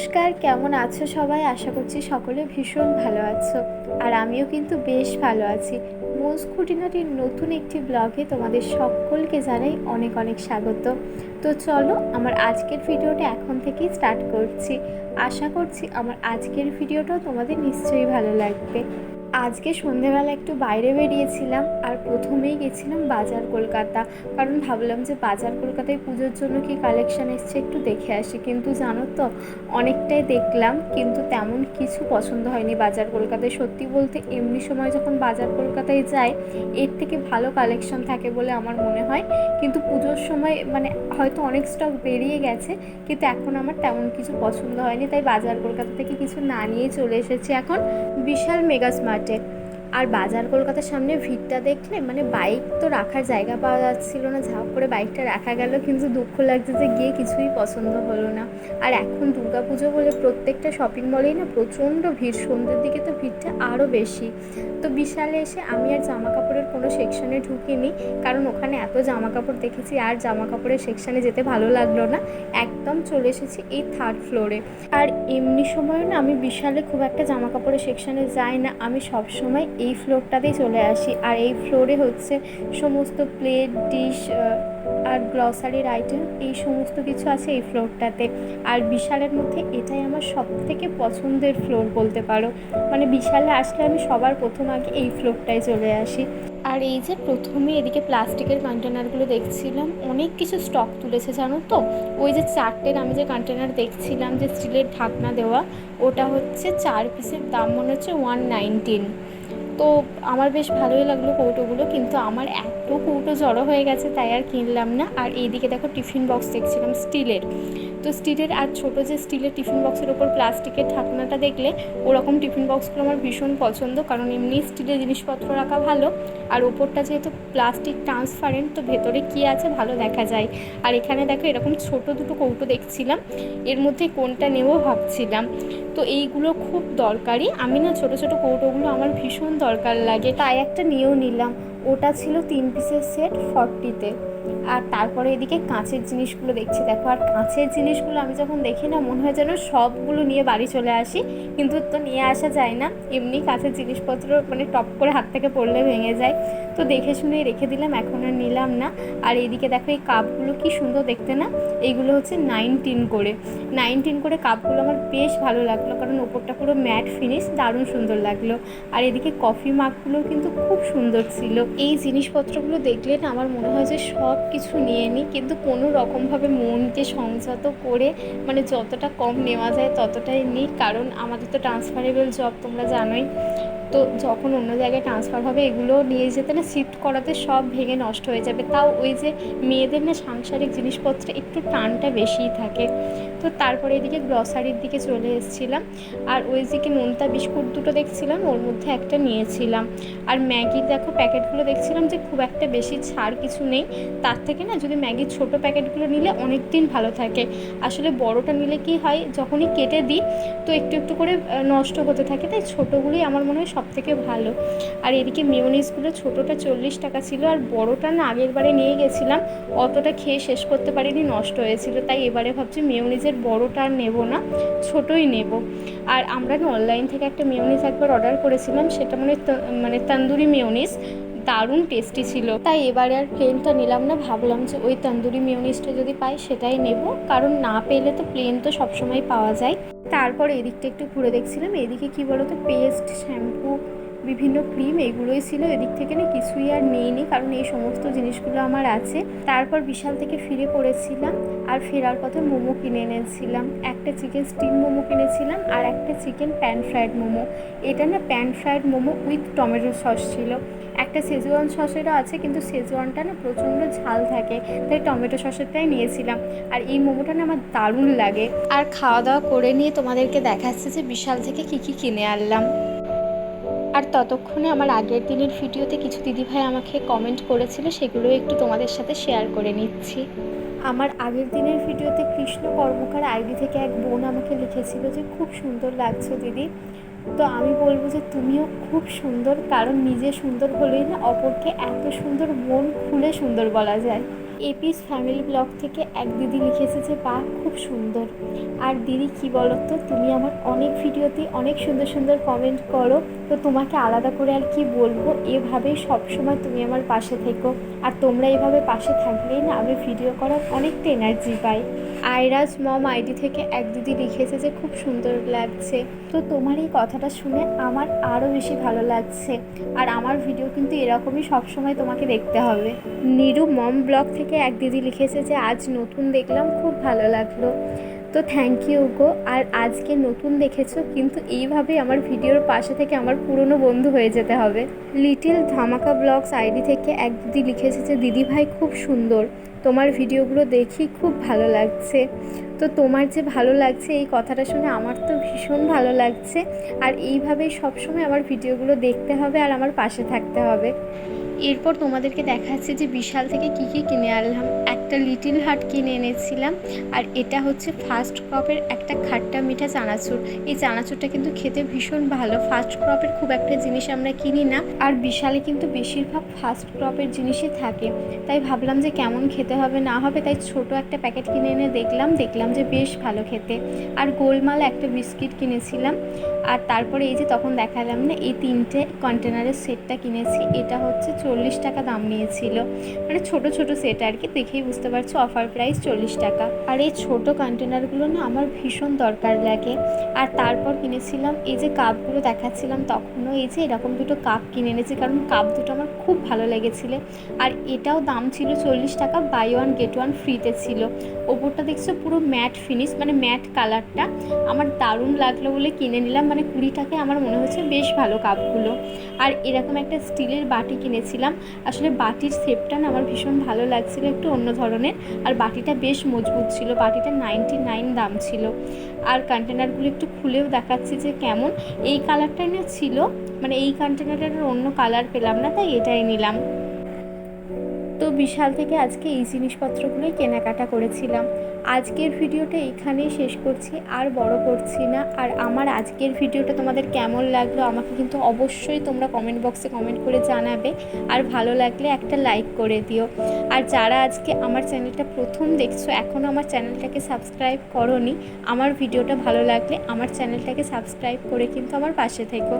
নমস্কার, কেমন আছো সবাই? আশা করছি সকলে ভীষণ ভালো আছো। আর আমিও কিন্তু বেশ ভালো আছি। মোজ খুঁটিনাটির নতুন একটি ব্লগে তোমাদের সকলকে জানাই অনেক অনেক স্বাগত। তো চলো আমার আজকের ভিডিওটা এখন থেকেই স্টার্ট করছি। আশা করছি আমার আজকের ভিডিওটাও তোমাদের নিশ্চয়ই ভালো লাগবে। আজকে সন্ধেবেলা একটু বাইরে বেরিয়েছিলাম আর প্রথমেই গেছিলাম বাজার কলকাতা। কারণ ভাবলাম যে বাজার কলকাতায় পুজোর জন্য কি কালেকশান এসছে একটু দেখে আসি, কিন্তু জানো তো অনেকটাই দেখলাম কিন্তু তেমন কিছু পছন্দ হয়নি বাজার কলকাতায়। সত্যি বলতে এমনি সময় যখন বাজার কলকাতায় যায় এর থেকে ভালো কালেকশান থাকে বলে আমার মনে হয়, কিন্তু পুজোর সময় হয়তো অনেক স্টক বেরিয়ে গেছে, কিন্তু এখন আমার তেমন কিছু পছন্দ হয়নি, তাই বাজার কলকাতা থেকে কিছু না নিয়ে চলে এসেছি এখন বিশাল মেগা স্মার্টে। আর বাজার কলকাতার সামনে ভিড়টা দেখলে বাইক তো রাখার জায়গা পাওয়া যাচ্ছিল না, ঝাঁপ করে বাইকটা রাখা গেল, কিন্তু দুঃখ লাগছে যে গিয়ে কিছুই পছন্দ হলো না। আর এখন দুর্গাপুজো বলে প্রত্যেকটা শপিং মলেই না প্রচণ্ড ভিড়, সন্ধ্যের দিকে তো ভিড়টা আরও বেশি। তো বিশালে এসে আমি আর জামা কাপড়ের কোনো সেকশানে ঢুকিনি, কারণ ওখানে এত জামা কাপড় দেখেছি আর জামা কাপড়ের সেকশানে যেতে ভালো লাগলো না। একদম চলে এসেছি এই থার্ড ফ্লোরে। আর এমনি সময় না আমি বিশালে খুব একটা জামা কাপড়ের সেকশানে যাই না, আমি সব সময় এই ফ্লোরটাতেই চলে আসি। আর এই ফ্লোরে হচ্ছে সমস্ত প্লেট, ডিশ আর গ্লসারির আইটেম এই সমস্ত কিছু আছে এই ফ্লোরটাতে। আর বিশালের মধ্যে এটাই আমার সবথেকে পছন্দের ফ্লোর বলতে পারো। বিশালে আসলে আমি সবার প্রথম আগে এই ফ্লোরটায় চলে আসি। আর এই যে প্রথমে এদিকে প্লাস্টিকের কন্টেনারগুলো দেখছিলাম, অনেক কিছু স্টক তুলেছে জানো তো। ওই যে চারটের আমি যে কন্টেনার দেখছিলাম যে স্টিলের ঢাকনা দেওয়া, ওটা হচ্ছে 4 পিসের দাম মনে হচ্ছে 119। তো আমার বেশ ভালোই লাগলো কৌটোগুলো, কিন্তু আমার এত কৌটো জড়ো হয়ে গেছে তাই আর কিনলাম না। আর এইদিকে দেখো টিফিন বক্স দেখছিলাম স্টিলের। তো স্টিলের আর ছোটো যে স্টিলের টিফিন বক্সের ওপর প্লাস্টিকের ঢাকনাটা দেখলে ওরকম টিফিন বক্সগুলো আমার ভীষণ পছন্দ, কারণ এমনি স্টিলের জিনিসপত্র রাখা ভালো, আর ওপরটা যেহেতু প্লাস্টিক ট্রান্সপারেন্ট তো ভেতরে কী আছে ভালো দেখা যায়। আর এখানে দেখো এরকম ছোট দুটো কৌটো দেখছিলাম, এর মধ্যে কোনটা নেব ভাবছিলাম। তো এইগুলো খুব দরকারি, আমি না ছোটো ছোটো কৌটোগুলো আমার ভীষণ দরকার লাগে, তাই একটা নিয়েও নিলাম। ওটা ছিল 3 পিসের সেট 40-তে। আর তারপরে এদিকে কাঁচের জিনিসগুলো দেখছি দেখো, আর কাঁচের জিনিসগুলো আমি যখন দেখি না মনে হয় যেন সবগুলো নিয়ে বাড়ি চলে আসি, কিন্তু তো নিয়ে আসা যায় না, এমনি কাঁচের জিনিসপত্র টপ করে হাত থেকে পড়লে ভেঙে যায়। তো দেখে শুনে রেখে দিলাম, এখন আর নিলাম না। আর এইদিকে দেখো এই কাপগুলো কি সুন্দর দেখতে না, এইগুলো হচ্ছে 19 করে কাপগুলো আমার বেশ ভালো লাগলো, কারণ ওপরটা পুরো ম্যাট ফিনিশ, দারুণ সুন্দর লাগলো। আর এদিকে কফি মাগগুলো কিন্তু খুব সুন্দর ছিল। এই জিনিসপত্রগুলো দেখলে না আমার মনে হয় যে সব কিছু নিয়ে নিই, কিন্তু কোনো রকমভাবে মনকে সংযত করে যতটা কম নেওয়া যায় ততটাই নিই, কারণ আমাদের তো ট্রান্সফারেবল জব তোমরা জানোই। তো যখন অন্য জায়গায় ট্রান্সফার হবে এগুলো নিয়ে যেতে না শিফট করাতে সব ভেঙে নষ্ট হয়ে যাবে। তাও ওই যে মেয়েদের না সাংসারিক জিনিসপত্রে একটু টানটা বেশিই থাকে। তো তারপরে এদিকে গ্রসারির দিকে চলে এসেছিলাম, আর ওই দিকে নোনতা বিস্কুট দুটো দেখছিলাম, ওর মধ্যে একটা নিয়েছিলাম। আর ম্যাগির দেখো প্যাকেটগুলো দেখছিলাম যে খুব একটা বেশি ছাড় কিছু নেই, তার থেকে না যদি ম্যাগির ছোটো প্যাকেটগুলো নিলে অনেক দিন ভালো থাকে। আসলে বড়টা নিলে কি হয় যখনই কেটে দিই তো একটু একটু করে নষ্ট হতে থাকে, তাই ছোটোগুলোই আমার মনে হয় সবথেকে ভালো। আর এদিকে মেয়োনিজগুলো ছোটোটা 40 টাকা ছিল, আর বড়টা না আগের বারে নিয়ে গেছিলাম অতটা খেয়ে শেষ করতে পারিনি, নষ্ট হয়েছিল, তাই এবারে ভাবছি মেয়োনিজের বড়টা আর নেবো না, ছোটোই নেব। আর আমরা না অনলাইন থেকে একটা মেয়োনিজ একবার অর্ডার করেছিলাম, সেটা তন্দুরি মেয়োনিজ, দারুণ টেস্টি ছিল, তাই এবারে আর প্লেনটা নিলাম না, ভাবলাম যে ওই তন্দুরি মেয়োনিজটা যদি পাই সেটাই নেব, কারণ না পেলে তো প্লেন তো সবসময় পাওয়া যায়। তারপর এদিকটা একটু ঘুরে দেখছিলাম, এদিকে কী বলো তো পেস্ট, শ্যাম্পু, বিভিন্ন ক্রিম এগুলোই ছিল, এদিক থেকে না কিছুই আর নিইনি, কারণ এই সমস্ত জিনিসগুলো আমার আছে। তারপর বিশাল থেকে ফিরে পড়েছিলাম, আর ফেরার পথে মোমো কিনে এনেছিলাম, একটা চিকেন স্টিম মোমো কিনেছিলাম আর একটা চিকেন প্যান ফ্রায়েড মোমো। এটা না pan fried momo with tomato sauce ছিল, একটা সেজওয়ান সসেরও আছে, কিন্তু সেজওয়ানটা না প্রচণ্ড ঝাল থাকে, তাই টমেটো সসেরটাই নিয়েছিলাম। আর এই মোমোটা না আমার দারুণ লাগে। আর খাওয়া দাওয়া করে নিয়ে তোমাদেরকে দেখাচ্ছে যে বিশাল থেকে কী কী কিনে আনলাম। আর ততক্ষণে আমার আগের দিনের ভিডিওতে কিছু দিদিভাই আমাকে কমেন্ট করেছিল, সেগুলো একটু তোমাদের সাথে শেয়ার করে নিচ্ছি। আমার আগের দিনের ভিডিওতে কৃষ্ণ কর্মকার আইডি থেকে এক বোন আমাকে লিখেছিল যে খুব সুন্দর লাগছে দিদি। তো আমি বলবো যে তুমিও খুব সুন্দর, কারণ নিজে সুন্দর হলেই না অপরকে এত সুন্দর মন খুলে সুন্দর বলা যায়। এপিস ফ্যামিলি ব্লগ থেকে এক দিদি লিখেছে যে বাহ খুব সুন্দর। আর দিদি কি বলো তো, তুমি আমার অনেক ভিডিওতে অনেক সুন্দর সুন্দর কমেন্ট করো, তো তোমাকে আলাদা করে আর কি বলবো, এভাবেই সবসময় তুমি আমার পাশে থেকো। আর তোমরা এভাবে পাশে থাকলেই না আমি ভিডিও করার অনেকটা এনার্জি পাই। আইরাজ মম আইডি থেকে এক দিদি লিখেছে যে খুব সুন্দর লাগছে। তো তোমার এই কথাটা শুনে আমার আরও বেশি ভালো লাগছে। আর আমার ভিডিও কিন্তু এরকমই সবসময় তোমাকে দেখতে হবে। নিরু মম ব্লগ থেকে এক দিদি লিখেছে যে আজ নতুন দেখলাম, খুব ভালো লাগলো। তো থ্যাংক ইউ গো। আর আজকে নতুন দেখেছো, কিন্তু এইভাবেই আমার ভিডিওর পাশে থেকে আমার পুরনো বন্ধু হয়ে যেতে হবে। লিটিল ধামাকা ব্লগস আইডি থেকে এক দিদি লিখেছে যে দিদি ভাই খুব সুন্দর, তোমার ভিডিওগুলো দেখি খুব ভালো লাগছে। তো তোমার যে ভালো লাগছে এই কথাটা শুনে আমার তো ভীষণ ভালো লাগছে। আর এইভাবেই সবসময় আমার ভিডিওগুলো দেখতে হবে আর আমার পাশে থাকতে হবে। এরপর তোমাদেরকে দেখাচ্ছি যে বিশাল থেকে কী কী কিনে আনলাম। একটা লিটিল হার্ট কিনে এনেছিলাম, আর এটা হচ্ছে ফার্স্ট ক্রপের একটা খাট্টা মিঠা চানাচুর। এই চানাচুরটা কিন্তু খেতে ভীষণ ভালো। ফার্স্ট ক্রপের খুব একটা জিনিস আমরা কিনি না, আর বিশালে কিন্তু বেশিরভাগ ফার্স্ট ক্রপের জিনিসই থাকে। তাই ভাবলাম যে কেমন খেতে হবে না হবে, তাই ছোট একটা প্যাকেট কিনে এনে দেখলাম যে বেশ ভালো খেতে। আর গোলমাল একটা বিস্কিট কিনেছিলাম। আর তারপরে এই যে তখন দেখালাম না, এই 3টে কন্টেনারের সেটটা কিনেছি। এটা হচ্ছে 40 টাকা দাম নিয়েছিল, মানে ছোট ছোট সেট আর কি, দেখেই বুঝতে পারছো অফার প্রাইস 40 টাকা। আর এই ছোট কন্টেনারগুলো না আমার ভীষণ দরকার লাগে। আর তারপর কিনেছিলাম এই যে কাপগুলো দেখাচ্ছিলাম তখনও, এই যে এরকম দুটো কাপ কিনে এনেছি, কারণ কাপ দুটো আমার খুব ভালো লেগেছিলো। আর এটাও দাম ছিল 40 টাকা, বাই ওয়ান গেট ওয়ান ফ্রিতে ছিল। ওপরটা দেখছো পুরো ম্যাট ফিনিশ, মানে ম্যাট কালারটা আমার দারুণ লাগলো বলে কিনে নিলাম। মানে 20 টাকায় আমার মনে হচ্ছে বেশ ভালো কাপগুলো। আর এরকম একটা স্টিলের বাটি কিনেছিলাম। আসলে বাটির শেপটা না আমার ভীষণ ভালো লাগছিলো, একটু অন্য ধরনের। আর বাটিটা বেশ মজবুত ছিল। বাটিটা 99 দাম ছিল। আর কন্টেনারগুলো একটু খুলেও দেখাচ্ছি যে কেমন। এই কালারটাই না ছিল, মানে এই কন্টেনারের অন্য কালার পেলাম না, তাই এটাই নিলাম। তো বিশাল থেকে আজকে এই জিনিসপত্রগুলোই কেনাকাটা করেছিলাম। আজকের ভিডিওটা এখানেই শেষ করছি, আর বড় করছি না। আর আমার আজকের ভিডিওটা তোমাদের কেমন লাগলো আমাকে কিন্তু অবশ্যই তোমরা কমেন্ট বক্সে কমেন্ট করে জানাবে। আর ভালো লাগলে একটা লাইক করে দিও। আর যারা আজকে আমার চ্যানেলটা প্রথম দেখছো, এখনও আমার চ্যানেলটাকে সাবস্ক্রাইব করোনি, আমার ভিডিওটা ভালো লাগলে আমার চ্যানেলটাকে সাবস্ক্রাইব করে কিন্তু আমার পাশে থেকো।